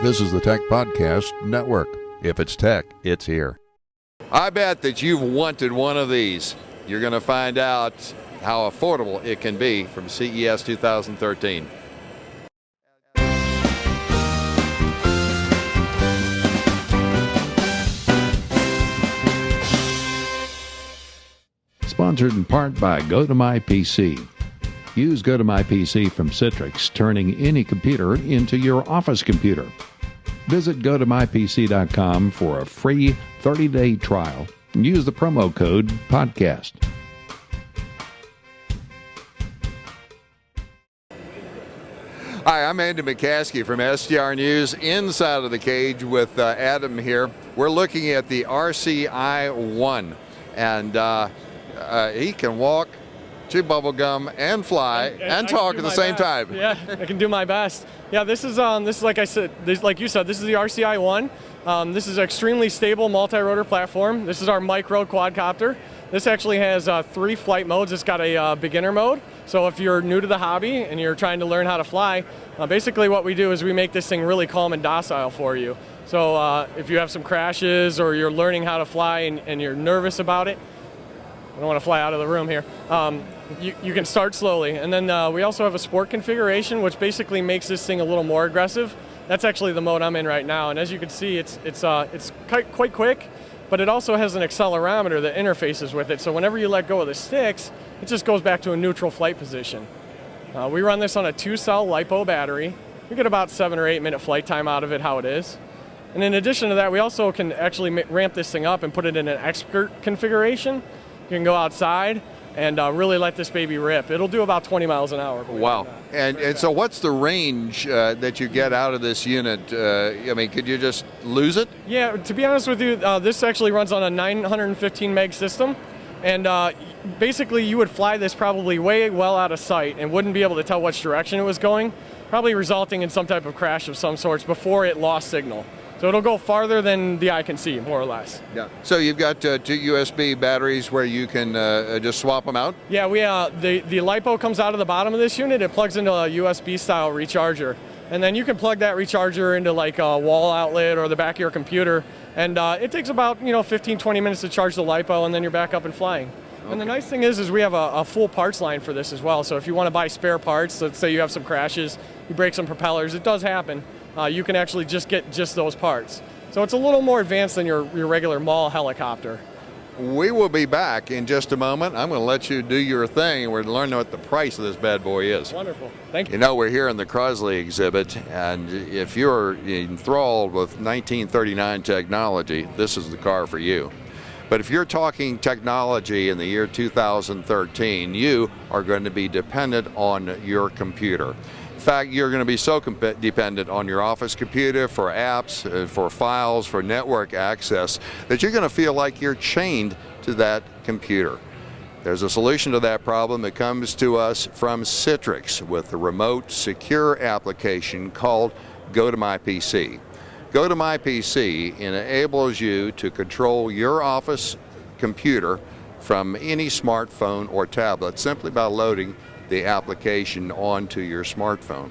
This is the Tech Podcast Network. If it's tech, it's here. I bet that you've wanted one of these. You're going to find out how affordable it can be from CES 2013. Sponsored in part by GoToMyPC. Use GoToMyPC from Citrix, turning any computer into your office computer. Visit GoToMyPC.com for a free 30-day trial and use the promo code PODCAST. Hi, I'm Andy McCaskey from SDR News, inside of the cage with Adam here. We're looking at the RCI-1, and he can walk, chew bubble gum, and fly, and talk at the same time. Yeah, I can do my best. Yeah, this is like I said, like you said, this is the RCI-1. This is an extremely stable multi-rotor platform. This is our micro quadcopter. This actually has 3 flight modes. It's got a beginner mode. So if you're new to the hobby and you're trying to learn how to fly, basically what we do is we make this thing really calm and docile for you. So if you have some crashes or you're learning how to fly and you're nervous about it, I don't want to fly out of the room here. You can start slowly, and then we also have a sport configuration, which basically makes this thing a little more aggressive. That's actually the mode I'm in right now, and as you can see, it's quite quick, but it also has an accelerometer that interfaces with it. So whenever you let go of the sticks, it just goes back to a neutral flight position. We run this on a 2-cell LiPo battery. We get about 7 or 8 minute flight time out of it, how it is. And in addition to that, we also can actually ramp this thing up and put it in an expert configuration. You can go outside and really let this baby rip. It'll do about 20 miles an hour. Wow. And so what's the range that you get out of this unit? I mean, could you just lose it? Yeah, to be honest with you, this actually runs on a 915 meg system. And basically you would fly this probably way well out of sight and wouldn't be able to tell which direction it was going, probably resulting in some type of crash of some sorts before it lost signal. So it'll go farther than the eye can see, more or less. Yeah. So you've got 2 USB batteries where you can just swap them out? Yeah, the LiPo comes out of the bottom of this unit. It plugs into a USB-style recharger. And then you can plug that recharger into like a wall outlet or the back of your computer. And it takes about 15, 20 minutes to charge the LiPo, and then you're back up and flying. Okay. And the nice thing is we have a full parts line for this as well. So if you want to buy spare parts, let's say you have some crashes, you break some propellers, it does happen. You can actually just get those parts. So it's a little more advanced than your regular mall helicopter. We will be back in just a moment. I'm going to let you do your thing, and we're going to learn what the price of this bad boy is. Wonderful. Thank you. You know, we're here in the Crosley exhibit, and if you're enthralled with 1939 technology, this is the car for you. But if you're talking technology in the year 2013, you are going to be dependent on your computer. In fact, you're going to be so dependent on your office computer for apps, for files, for network access, that you're going to feel like you're chained to that computer. There's a solution to that problem that comes to us from Citrix with a remote, secure application called GoToMyPC. GoToMyPC enables you to control your office computer from any smartphone or tablet simply by loading the application onto your smartphone.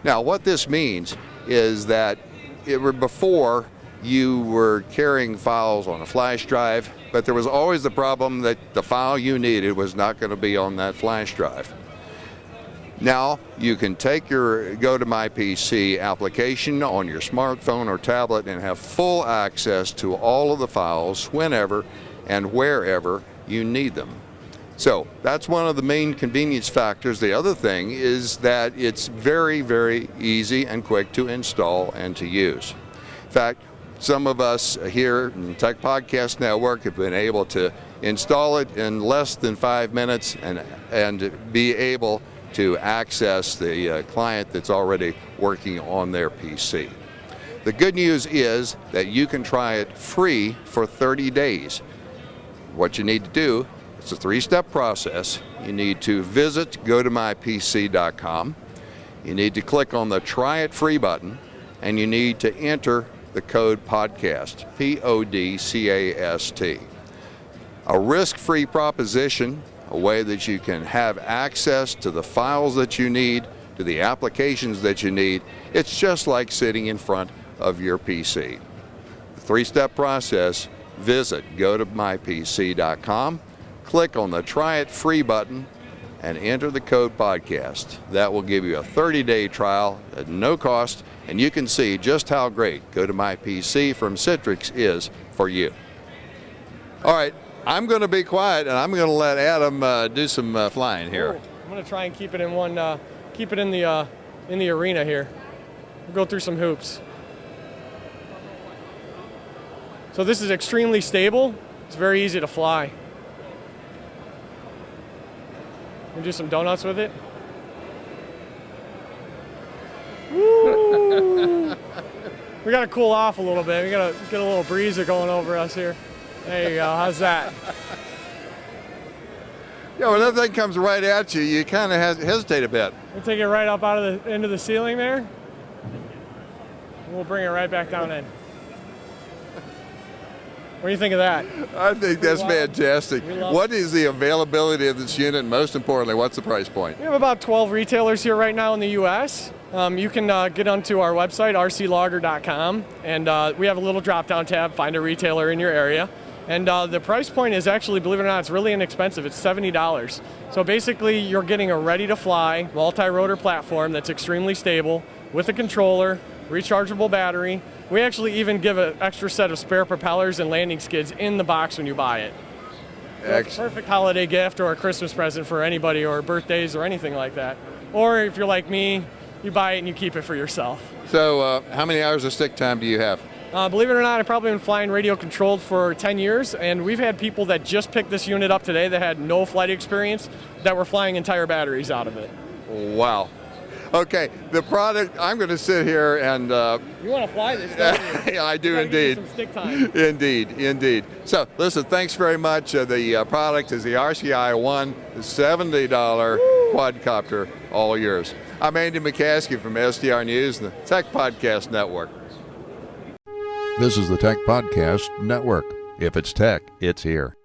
Now, what this means is that before you were carrying files on a flash drive, but there was always the problem that the file you needed was not going to be on that flash drive. Now you can take your GoToMyPC application on your smartphone or tablet and have full access to all of the files whenever and wherever you need them. So that's one of the main convenience factors. The other thing is that it's very, very easy and quick to install and to use. In fact, some of us here in Tech Podcast Network have been able to install it in less than 5 minutes and be able to access the client that's already working on their PC. The good news is that you can try it free for 30 days. What you need to do, it's a 3-step process. You need to visit GoToMyPC.com. You need to click on the Try It Free button, and you need to enter the code PODCAST, P-O-D-C-A-S-T. A risk-free proposition, a way that you can have access to the files that you need to the applications that you need. It's just like sitting in front of your PC. The three-step process: visit gotomypc.com, click on the Try It Free button, and enter the code podcast. That will give you a 30-day trial at no cost, and you can see just how great Go to My PC from Citrix is for you. All right, I'm going to be quiet, and I'm going to let Adam do some flying here. Cool. I'm going to try and keep it in one, keep it in the arena here. We'll go through some hoops. So this is extremely stable. It's very easy to fly. We'll do some donuts with it. Woo! We got to cool off a little bit. We got to get a little breezer going over us here. There you go. How's that? Yeah, when that thing comes right at you, you kind of hesitate a bit. We'll take it right up out of the into the ceiling there. We'll bring it right back down in. What do you think of that? I think that's fantastic. What is the availability of this unit, and most importantly, what's the price point? We have about 12 retailers here right now in the U.S. You can get onto our website, RCLogger.com, and we have a little drop-down tab, find a retailer in your area. And the price point is actually, believe it or not, it's really inexpensive. It's $70. So basically, you're getting a ready-to-fly multi-rotor platform that's extremely stable with a controller, rechargeable battery. We actually even give an extra set of spare propellers and landing skids in the box when you buy it. So it's a perfect holiday gift or a Christmas present for anybody, or birthdays or anything like that. Or if you're like me, you buy it and you keep it for yourself. So how many hours of stick time do you have? Believe it or not, I've probably been flying radio controlled for 10 years, and we've had people that just picked this unit up today that had no flight experience that were flying entire batteries out of it. Wow. Okay, the product, I'm going to sit here and... you want to fly this, don't you? Yeah, I do indeed. Some stick time. Indeed, indeed. So, listen, thanks very much. The product is the RCI-1, the $70 quadcopter, all yours. I'm Andy McCaskey from SDR News and the Tech Podcast Network. This is the Tech Podcast Network. If it's tech, it's here.